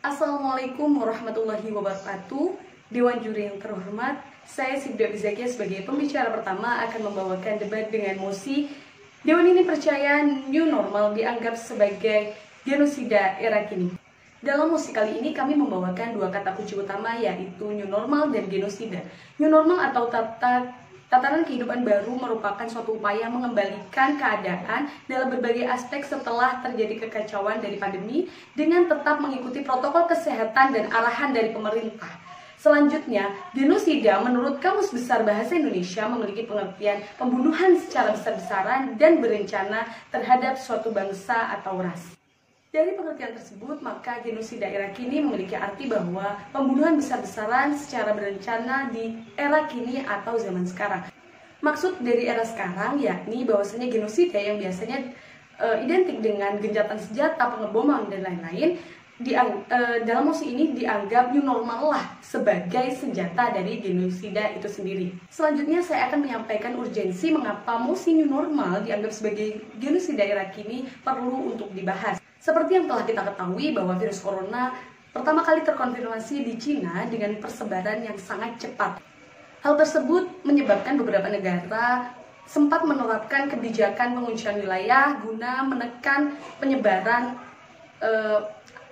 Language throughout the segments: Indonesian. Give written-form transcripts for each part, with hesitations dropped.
Assalamualaikum warahmatullahi wabarakatuh. Dewan juri yang terhormat, saya Sibda Bizakia sebagai pembicara pertama akan membawakan debat dengan mosi Dewan ini percaya new normal dianggap sebagai genosida era kini. Dalam mosi kali ini kami membawakan dua kata kunci utama, yaitu new normal dan genosida. New normal atau tatanan kehidupan baru merupakan suatu upaya mengembalikan keadaan dalam berbagai aspek setelah terjadi kekacauan dari pandemi dengan tetap mengikuti protokol kesehatan dan arahan dari pemerintah. Selanjutnya, genosida menurut Kamus Besar Bahasa Indonesia memiliki pengertian pembunuhan secara besar-besaran dan berencana terhadap suatu bangsa atau ras. Dari pengertian tersebut, maka genosida era kini memiliki arti bahwa pembunuhan besar-besaran secara berencana di era kini atau zaman sekarang. Maksud dari era sekarang yakni bahwasanya genosida yang biasanya identik dengan gencatan senjata, pengeboman, dan lain-lain, dalam mosi ini dianggap new normal lah sebagai senjata dari genosida itu sendiri. Selanjutnya saya akan menyampaikan urgensi mengapa mosi new normal dianggap sebagai genosida era kini perlu untuk dibahas. Seperti yang telah kita ketahui bahwa virus corona pertama kali terkonfirmasi di Cina dengan persebaran yang sangat cepat. Hal tersebut menyebabkan beberapa negara sempat menerapkan kebijakan penguncian wilayah guna menekan penyebaran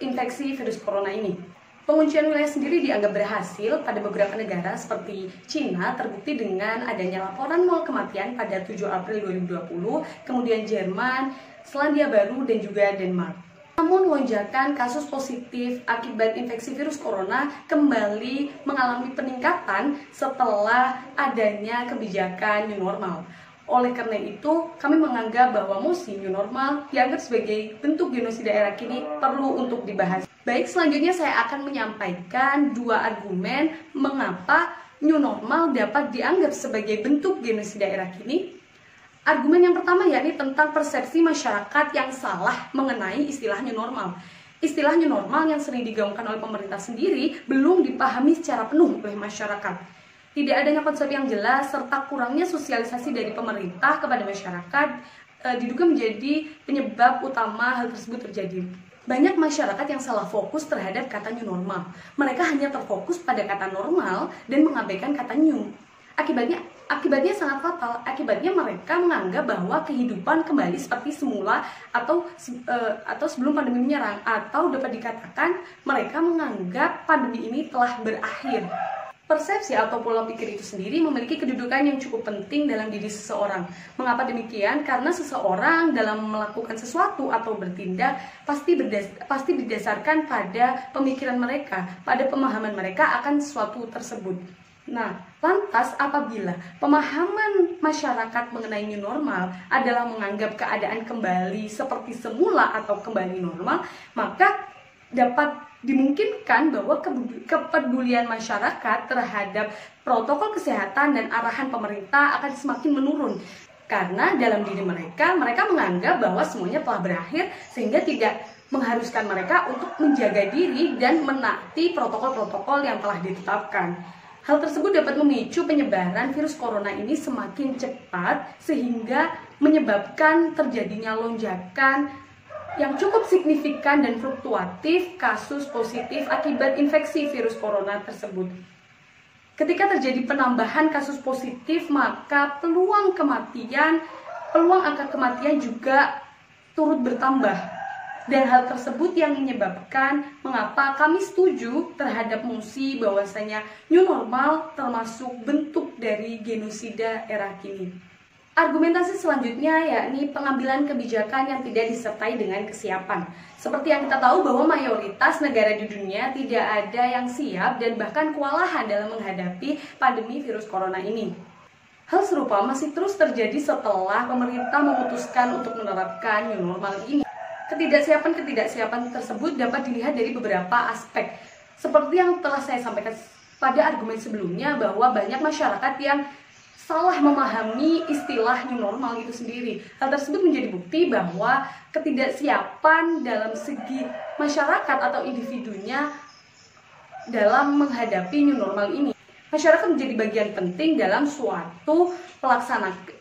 infeksi virus corona ini. Penguncian wilayah sendiri dianggap berhasil pada beberapa negara seperti Cina, terbukti dengan adanya laporan 0 kematian pada 7 April 2020, kemudian Jerman, Selandia Baru, dan juga Denmark. Namun lonjakan kasus positif akibat infeksi virus corona kembali mengalami peningkatan setelah adanya kebijakan new normal. Oleh karena itu, kami menganggap bahwa mosi new normal dianggap sebagai bentuk genosida era kini perlu untuk dibahas. Baik, selanjutnya saya akan menyampaikan dua argumen mengapa new normal dapat dianggap sebagai bentuk genosida era kini. Argumen yang pertama yakni tentang persepsi masyarakat yang salah mengenai istilah new normal. Istilah new normal yang sering digaungkan oleh pemerintah sendiri belum dipahami secara penuh oleh masyarakat. Tidak adanya konsep yang jelas serta kurangnya sosialisasi dari pemerintah kepada masyarakat diduga menjadi penyebab utama hal tersebut terjadi. Banyak masyarakat yang salah fokus terhadap kata new normal. Mereka hanya terfokus pada kata normal dan mengabaikan kata new. Akibatnya sangat fatal. Akibatnya mereka menganggap bahwa kehidupan kembali seperti semula atau sebelum pandemi menyerang, atau dapat dikatakan mereka menganggap pandemi ini telah berakhir. Persepsi atau pola pikir itu sendiri memiliki kedudukan yang cukup penting dalam diri seseorang. Mengapa demikian? Karena seseorang dalam melakukan sesuatu atau bertindak pasti didasarkan pada pemikiran mereka, pada pemahaman mereka akan sesuatu tersebut. Nah, lantas apabila pemahaman masyarakat mengenai new normal adalah menganggap keadaan kembali seperti semula atau kembali normal, maka dapat dimungkinkan bahwa kepedulian masyarakat terhadap protokol kesehatan dan arahan pemerintah akan semakin menurun. Karena dalam diri mereka menganggap bahwa semuanya telah berakhir sehingga tidak mengharuskan mereka untuk menjaga diri dan menaati protokol-protokol yang telah ditetapkan. Hal tersebut dapat memicu penyebaran virus corona ini semakin cepat sehingga menyebabkan terjadinya lonjakan yang cukup signifikan dan fluktuatif kasus positif akibat infeksi virus corona tersebut. Ketika terjadi penambahan kasus positif, maka peluang angka kematian juga turut bertambah. Dan hal tersebut yang menyebabkan mengapa kami setuju terhadap mosi bahwasanya new normal termasuk bentuk dari genosida era kini. Argumentasi selanjutnya yakni pengambilan kebijakan yang tidak disertai dengan kesiapan. Seperti yang kita tahu bahwa mayoritas negara di dunia tidak ada yang siap dan bahkan kewalahan dalam menghadapi pandemi virus corona ini. Hal serupa masih terus terjadi setelah pemerintah memutuskan untuk menerapkan new normal ini. Ketidaksiapan tersebut dapat dilihat dari beberapa aspek. Seperti yang telah saya sampaikan pada argumen sebelumnya bahwa banyak masyarakat yang salah memahami istilah new normal itu sendiri. Hal tersebut menjadi bukti bahwa ketidaksiapan dalam segi masyarakat atau individunya dalam menghadapi new normal ini. Masyarakat menjadi bagian penting dalam suatu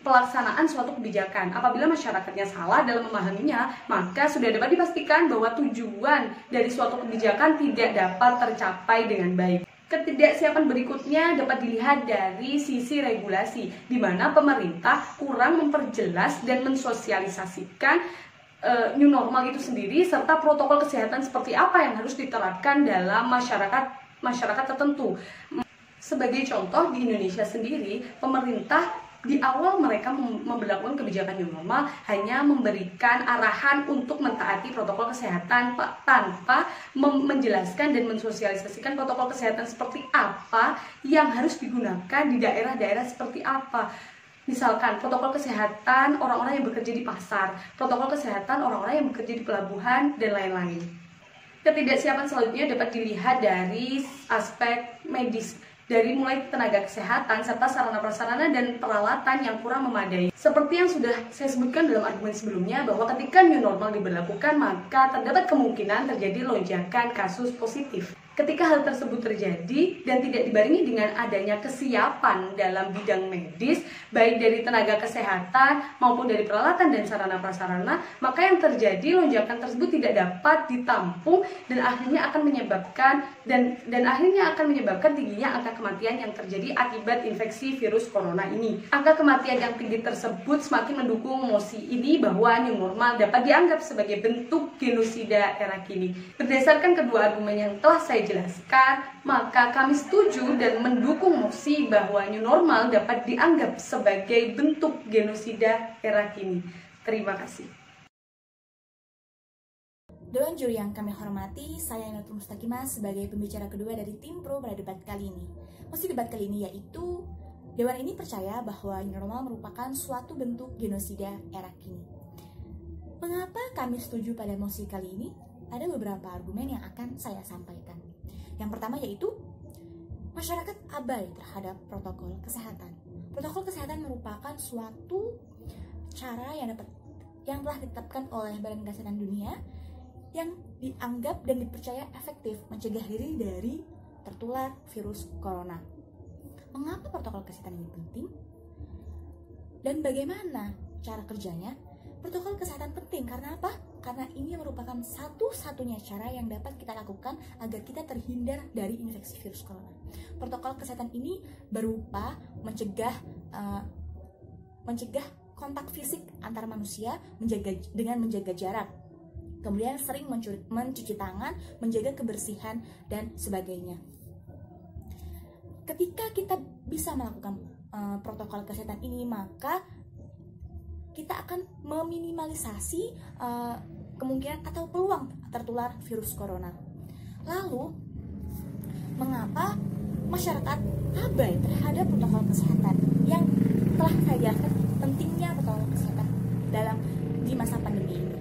pelaksanaan suatu kebijakan. Apabila masyarakatnya salah dalam memahaminya, maka sudah dapat dipastikan bahwa tujuan dari suatu kebijakan tidak dapat tercapai dengan baik. Ketidaksiapan berikutnya dapat dilihat dari sisi regulasi, di mana pemerintah kurang memperjelas dan mensosialisasikan new normal itu sendiri, serta protokol kesehatan seperti apa yang harus diterapkan dalam masyarakat tertentu. Sebagai contoh, di Indonesia sendiri, pemerintah di awal mereka memberlakukan kebijakan new normal hanya memberikan arahan untuk mentaati protokol kesehatan tanpa menjelaskan dan mensosialisasikan protokol kesehatan seperti apa yang harus digunakan di daerah-daerah seperti apa. Misalkan protokol kesehatan orang-orang yang bekerja di pasar, protokol kesehatan orang-orang yang bekerja di pelabuhan, dan lain-lain. Ketidaksiapan selanjutnya dapat dilihat dari aspek medis, dari mulai tenaga kesehatan serta sarana-prasarana dan peralatan yang kurang memadai. Seperti yang sudah saya sebutkan dalam argumen sebelumnya, bahwa ketika new normal diberlakukan, maka terdapat kemungkinan terjadi lonjakan kasus positif. Ketika hal tersebut terjadi dan tidak dibarengi dengan adanya kesiapan dalam bidang medis, baik dari tenaga kesehatan maupun dari peralatan dan sarana-prasarana, maka yang terjadi lonjakan tersebut tidak dapat ditampung dan akhirnya akan menyebabkan tingginya angka kematian yang terjadi akibat infeksi virus corona ini. Angka kematian yang tinggi tersebut semakin mendukung mosi ini bahwa new normal dapat dianggap sebagai bentuk genosida era kini. Berdasarkan kedua argumen yang telah saya jelaskan, maka kami setuju dan mendukung mosi bahwa new normal dapat dianggap sebagai bentuk genosida era kini. Terima kasih. Dewan juri yang kami hormati, saya Inatul Mustaqimah sebagai pembicara kedua dari tim pro pada debat kali ini. Mosi debat kali ini yaitu, Dewan ini percaya bahwa new normal merupakan suatu bentuk genosida era kini. Mengapa kami setuju pada mosi kali ini? Ada beberapa argumen yang akan saya sampaikan. Yang pertama yaitu, masyarakat abai terhadap protokol kesehatan. Protokol kesehatan merupakan suatu cara yang telah ditetapkan oleh Badan Kesehatan Dunia yang dianggap dan dipercaya efektif mencegah diri dari tertular virus corona. Mengapa protokol kesehatan ini penting? Dan bagaimana cara kerjanya? Protokol kesehatan penting karena apa? Karena ini merupakan satu-satunya cara yang dapat kita lakukan agar kita terhindar dari infeksi virus corona. Protokol kesehatan ini berupa mencegah kontak fisik antar manusia dengan menjaga jarak. Kemudian sering mencuci tangan, menjaga kebersihan, dan sebagainya. Ketika kita bisa melakukan protokol kesehatan ini, maka kita akan meminimalisasi kemungkinan atau peluang tertular virus corona. Lalu, mengapa masyarakat abai terhadap protokol kesehatan? Yang telah saya jelaskan pentingnya protokol kesehatan di masa pandemi ini.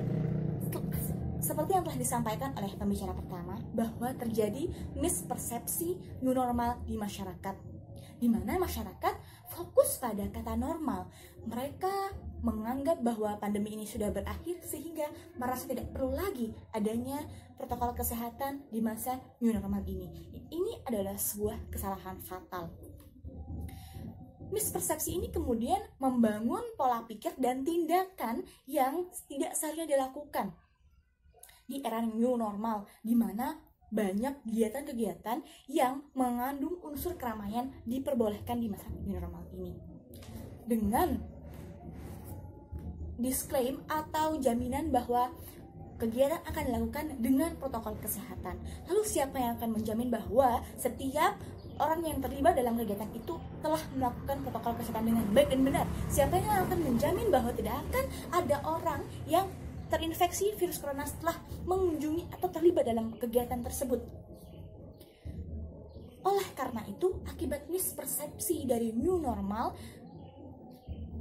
Seperti yang telah disampaikan oleh pembicara pertama, bahwa terjadi mispersepsi new normal di masyarakat, di mana masyarakat fokus pada kata normal. Mereka menganggap bahwa pandemi ini sudah berakhir sehingga merasa tidak perlu lagi adanya protokol kesehatan di masa new normal ini. Ini adalah sebuah kesalahan fatal. Mispersepsi ini kemudian membangun pola pikir dan tindakan yang tidak seharusnya dilakukan di era new normal, di mana banyak kegiatan-kegiatan yang mengandung unsur keramaian diperbolehkan di masa new normal ini. Dengan disclaim atau jaminan bahwa kegiatan akan dilakukan dengan protokol kesehatan. Lalu siapa yang akan menjamin bahwa setiap orang yang terlibat dalam kegiatan itu telah melakukan protokol kesehatan dengan baik dan benar? Siapa yang akan menjamin bahwa tidak akan ada orang yang terinfeksi virus corona setelah mengunjungi atau terlibat dalam kegiatan tersebut? Oleh karena itu, akibat mispersepsi dari new normal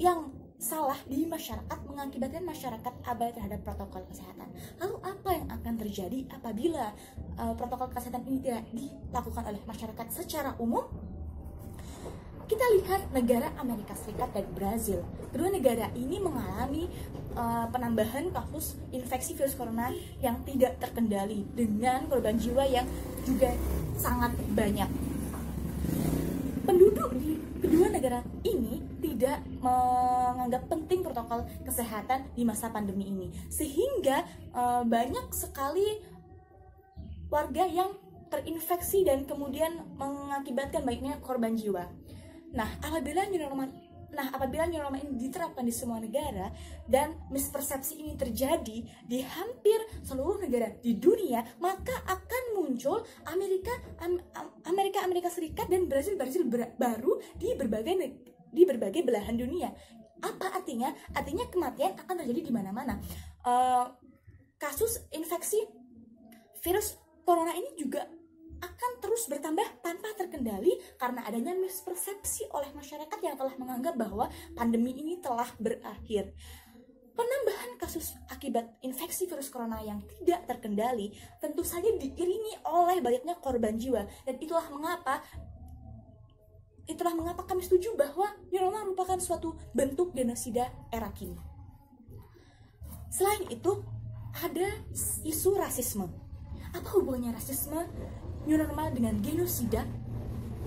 yang salah di masyarakat mengakibatkan masyarakat abai terhadap protokol kesehatan. Lalu apa yang akan terjadi apabila protokol kesehatan ini tidak dilakukan oleh masyarakat secara umum? Kita lihat negara Amerika Serikat dan Brazil. Kedua negara ini mengalami penambahan kasus infeksi virus corona yang tidak terkendali dengan korban jiwa yang juga sangat banyak. kedua negara ini tidak menganggap penting protokol kesehatan di masa pandemi ini, sehingga banyak sekali warga yang terinfeksi dan kemudian mengakibatkan banyaknya korban jiwa. Nah, apabila new normal ini diterapkan di semua negara dan mispersepsi ini terjadi di hampir seluruh negara di dunia, maka akan muncul Amerika Serikat dan Brazil baru di berbagai belahan dunia. Apa artinya? Artinya kematian akan terjadi di mana-mana. Kasus infeksi virus corona ini juga akan terus bertambah tanpa terkendali karena adanya mispersepsi oleh masyarakat yang telah menganggap bahwa pandemi ini telah berakhir. Penambahan kasus akibat infeksi virus corona yang tidak terkendali tentu saja diiringi oleh banyaknya korban jiwa, dan itulah mengapa kami setuju bahwa new normal merupakan suatu bentuk genosida era kini. Selain itu, ada isu rasisme. Apa hubungannya rasisme, new normal dengan genosida?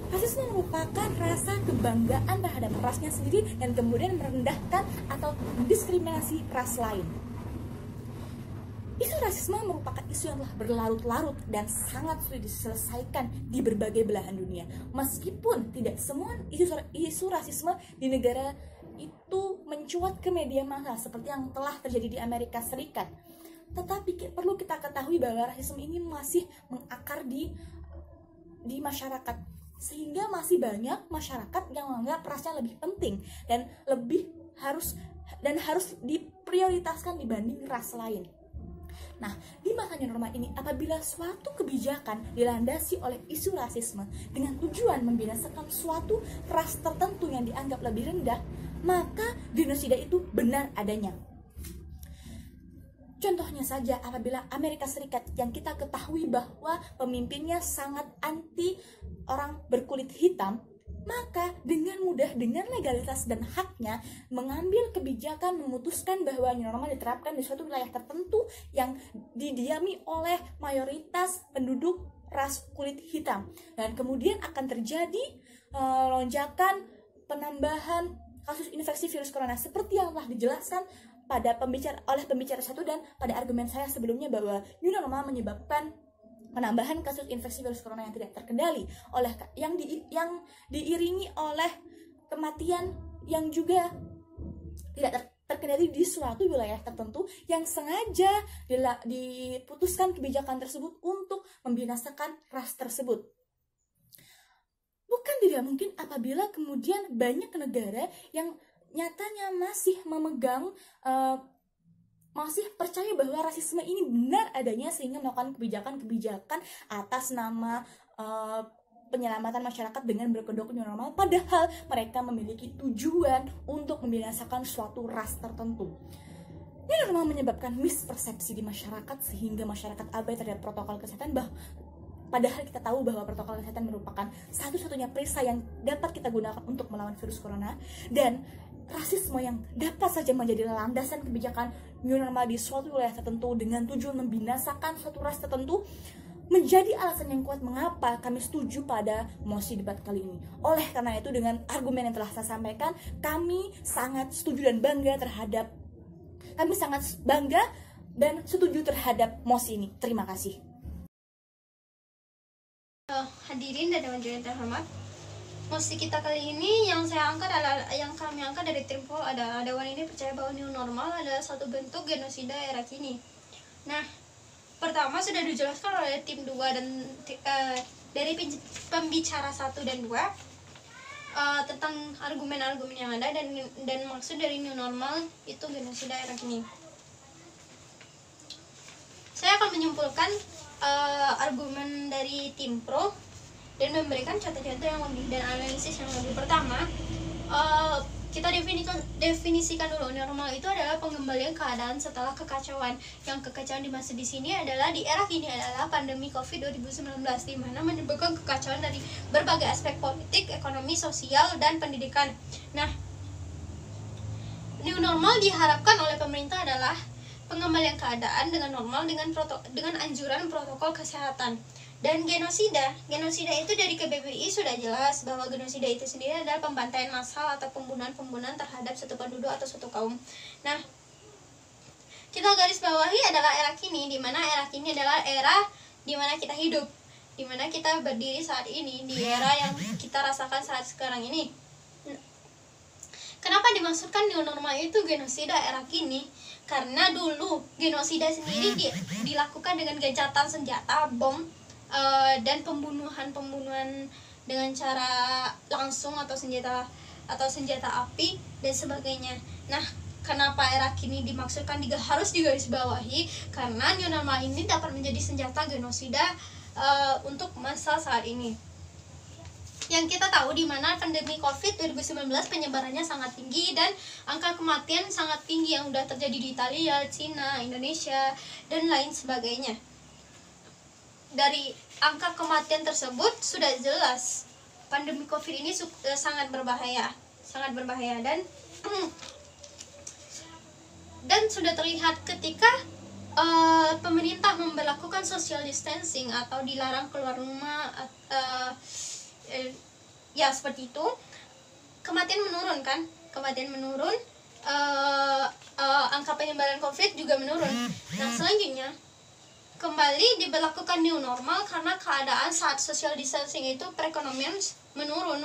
Rasisme merupakan rasa kebanggaan terhadap rasnya sendiri dan kemudian merendahkan atau mendiskriminasi ras lain. Isu rasisme merupakan isu yang telah berlarut-larut dan sangat sulit diselesaikan di berbagai belahan dunia. Meskipun tidak semua isu rasisme di negara itu mencuat ke media massa seperti yang telah terjadi di Amerika Serikat. Tetapi perlu kita ketahui bahwa rasisme ini masih mengakar di masyarakat, sehingga masih banyak masyarakat yang menganggap rasnya lebih penting dan harus diprioritaskan dibanding ras lain. Nah, di masa new normal ini, apabila suatu kebijakan dilandasi oleh isu rasisme dengan tujuan membinasakan suatu ras tertentu yang dianggap lebih rendah, maka genosida itu benar adanya. Contohnya saja, apabila Amerika Serikat yang kita ketahui bahwa pemimpinnya sangat anti orang berkulit hitam, maka dengan mudah, dengan legalitas dan haknya, mengambil kebijakan memutuskan bahwa new normal diterapkan di suatu wilayah tertentu yang didiami oleh mayoritas penduduk ras kulit hitam. Dan kemudian akan terjadi lonjakan penambahan kasus infeksi virus corona seperti yang telah dijelaskan oleh pembicara satu dan pada argumen saya sebelumnya, bahwa new normal menyebabkan penambahan kasus infeksi virus corona yang tidak terkendali yang diiringi oleh kematian yang juga tidak terkendali di suatu wilayah tertentu yang sengaja diputuskan kebijakan tersebut untuk membinasakan ras tersebut. Bukan tidak mungkin apabila kemudian banyak negara yang nyatanya masih masih percaya bahwa rasisme ini benar adanya, sehingga melakukan kebijakan-kebijakan atas nama penyelamatan masyarakat dengan berkedok new normal, padahal mereka memiliki tujuan untuk membinasakan suatu ras tertentu. New normal menyebabkan mispersepsi di masyarakat sehingga masyarakat abai terhadap protokol kesehatan, padahal kita tahu bahwa protokol kesehatan merupakan satu-satunya perisai yang dapat kita gunakan untuk melawan virus corona, dan rasisme yang dapat saja menjadi landasan kebijakan new normal di suatu wilayah tertentu dengan tujuan membinasakan suatu ras tertentu menjadi alasan yang kuat mengapa kami setuju pada mosi debat kali ini. Oleh karena itu, dengan argumen yang telah saya sampaikan, kami sangat setuju dan bangga dan setuju terhadap mosi ini. Terima kasih. Hadirin dan dewan terhormat, mosi kita kali ini yang kami angkat dari Timpro ada dewan ini percaya bahwa new normal adalah satu bentuk genosida era kini. Nah, pertama sudah dijelaskan oleh tim 2 dan dari pembicara 1 dan 2 tentang argumen-argumen yang ada dan maksud dari new normal itu genosida era kini. Saya akan menyimpulkan argumen dari tim pro dan memberikan contoh-contoh yang lebih dan analisis yang lebih. Pertama, kita definisikan dulu new normal itu adalah pengembalian keadaan setelah kekacauan. Yang kekacauan dimaksud di sini adalah di era kini adalah pandemi Covid 2019, di mana menyebabkan kekacauan dari berbagai aspek politik, ekonomi, sosial, dan pendidikan. Nah, new normal diharapkan oleh pemerintah adalah pengembalian keadaan dengan normal dengan anjuran protokol kesehatan. Dan genosida itu dari KBBI sudah jelas bahwa genosida itu sendiri adalah pembantaian massal atau pembunuhan terhadap suatu penduduk atau suatu kaum. Nah, kita garis bawahi adalah era kini, di mana era kini adalah era di mana kita hidup, di mana kita berdiri saat ini, di era yang kita rasakan saat sekarang ini. Kenapa dimaksudkan new normal itu genosida era kini? Karena dulu genosida sendiri dilakukan dengan gencatan senjata, bom, dan pembunuhan dengan cara langsung atau senjata api dan sebagainya. Nah, kenapa era kini dimaksudkan harus digarisbawahi? Karena new normal ini dapat menjadi senjata genosida untuk masa saat ini. Yang kita tahu di mana pandemi COVID 2019 penyebarannya sangat tinggi dan angka kematian sangat tinggi yang sudah terjadi di Italia, Cina, Indonesia, dan lain sebagainya. Dari angka kematian tersebut sudah jelas pandemi COVID ini sangat berbahaya dan sudah terlihat ketika pemerintah memberlakukan social distancing atau dilarang keluar rumah, ya seperti itu, kematian menurun, angka penyebaran COVID juga menurun. Nah, selanjutnya kembali diberlakukan new normal karena keadaan saat social distancing itu perekonomian menurun,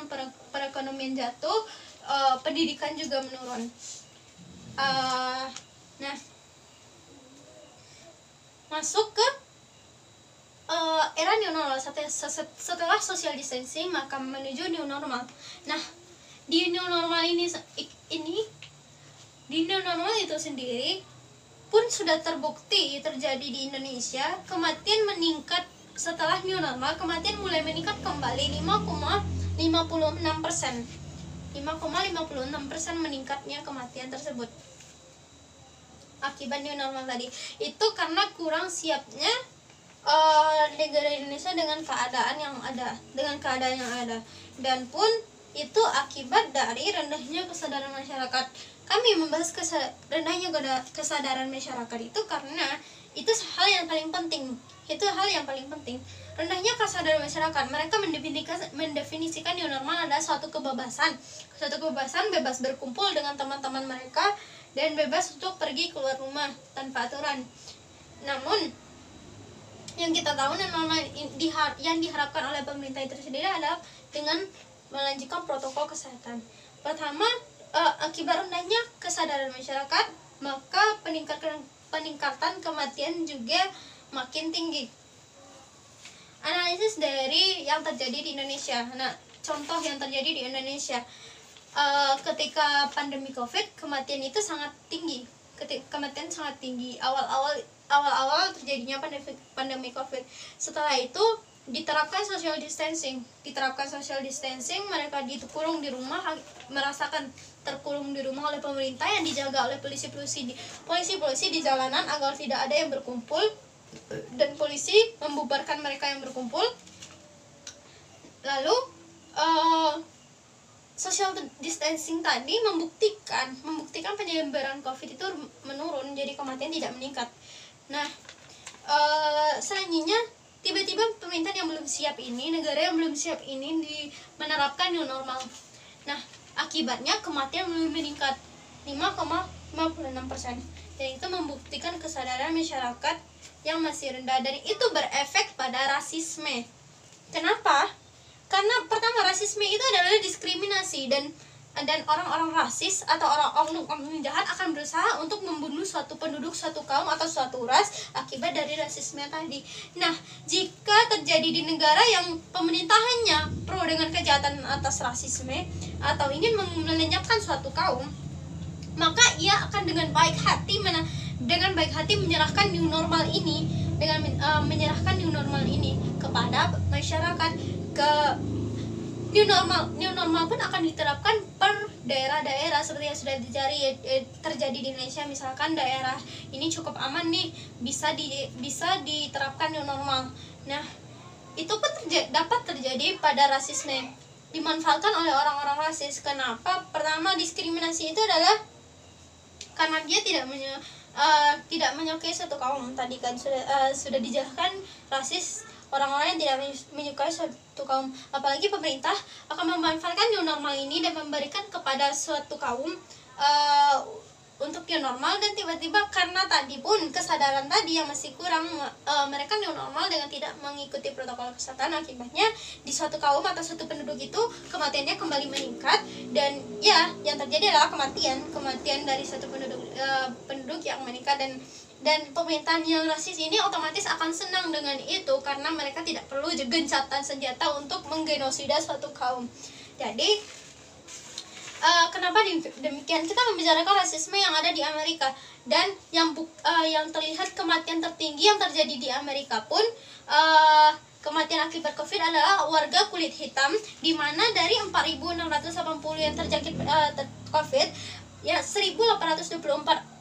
perekonomian jatuh, pendidikan juga menurun. Nah, masuk ke era new normal. Setelah social distancing maka menuju new normal. Nah, di new normal di new normal itu sendiri pun sudah terbukti terjadi di Indonesia. Kematian meningkat setelah new normal, kematian mulai meningkat kembali 5,56%. 5,56% meningkatnya kematian tersebut akibat new normal tadi. Itu karena kurang siapnya negara Indonesia dengan keadaan yang ada, dan pun itu akibat dari rendahnya kesadaran masyarakat. Kami membahas rendahnya kesadaran masyarakat itu karena itu hal yang paling penting. Rendahnya kesadaran masyarakat. Mereka mendefinisikan new normal adalah suatu kebebasan, bebas berkumpul dengan teman-teman mereka dan bebas untuk pergi keluar rumah tanpa aturan. Namun yang kita tahu yang diharapkan oleh pemerintah itu sendiri adalah dengan melanjutkan protokol kesehatan. Pertama, akibat rendahnya kesadaran masyarakat, maka peningkatan kematian juga makin tinggi. Analisis dari yang terjadi di Indonesia. Nah, contoh yang terjadi di Indonesia ketika pandemi COVID, kematian itu sangat tinggi. Awal-awal terjadinya pandemi COVID. Setelah itu diterapkan social distancing, mereka dikurung di rumah, merasakan terkurung di rumah oleh pemerintah yang dijaga oleh polisi di jalanan agar tidak ada yang berkumpul, dan polisi membubarkan mereka yang berkumpul. Lalu social distancing tadi membuktikan penyebaran COVID itu menurun, jadi kematian tidak meningkat. Nah, selanjutnya tiba-tiba pemerintah yang belum siap ini, negara yang belum siap ini menerapkan new normal. Nah, akibatnya kematian belum meningkat 5,56%. Dan itu membuktikan kesadaran masyarakat yang masih rendah, dan itu berefek pada rasisme. Kenapa? Karena pertama, rasisme itu adalah diskriminasi, dan orang-orang rasis atau orang-orang jahat akan berusaha untuk membunuh suatu penduduk, suatu kaum atau suatu ras akibat dari rasisme tadi. Nah, jika terjadi di negara yang pemerintahannya pro dengan kejahatan atas rasisme atau ingin melenyapkan suatu kaum, maka ia akan dengan baik hati menyerahkan new normal ini kepada masyarakat. New normal pun akan diterapkan per daerah-daerah seperti yang sudah terjadi di Indonesia. Misalkan daerah ini cukup aman nih, bisa diterapkan new normal. Nah, itu pun dapat terjadi pada rasisme, dimanfaatkan oleh orang-orang rasis. Kenapa? Pertama, diskriminasi itu adalah karena dia tidak menyukai suatu kaum. Tadi kan sudah dijelaskan, rasis orang-orang yang tidak menyukai suatu kaum. Apalagi pemerintah akan memanfaatkan new normal ini dan memberikan kepada suatu kaum untuk new normal, dan tiba-tiba karena tadi pun kesadaran tadi yang masih kurang, mereka new normal dengan tidak mengikuti protokol kesehatan. Akibatnya di suatu kaum atau suatu penduduk itu kematiannya kembali meningkat, dan ya yang terjadi adalah kematian dari suatu penduduk yang meningkat, dan pemerintahan yang rasis ini otomatis akan senang dengan itu karena mereka tidak perlu gencatan senjata untuk menggenosida suatu kaum. Jadi kenapa demikian? Kita membicarakan rasisme yang ada di Amerika, dan yang terlihat kematian tertinggi yang terjadi di Amerika pun kematian akibat COVID adalah warga kulit hitam, di mana dari 4.680 yang terjangkit COVID, ya 1.824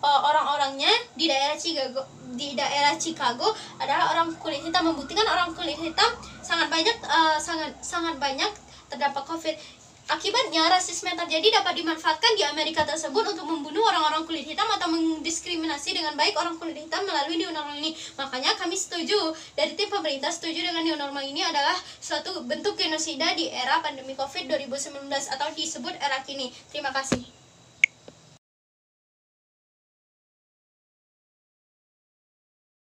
orang-orangnya di daerah Chicago adalah orang kulit hitam, membuktikan orang kulit hitam sangat banyak terdapat COVID. Akibatnya, rasisme yang terjadi dapat dimanfaatkan di Amerika tersebut untuk membunuh orang-orang kulit hitam atau mendiskriminasi dengan baik orang kulit hitam melalui new normal ini. Makanya kami setuju, dari tim pemerintah setuju dengan new normal ini adalah suatu bentuk genosida di era pandemi COVID 2019 atau disebut era kini. Terima kasih.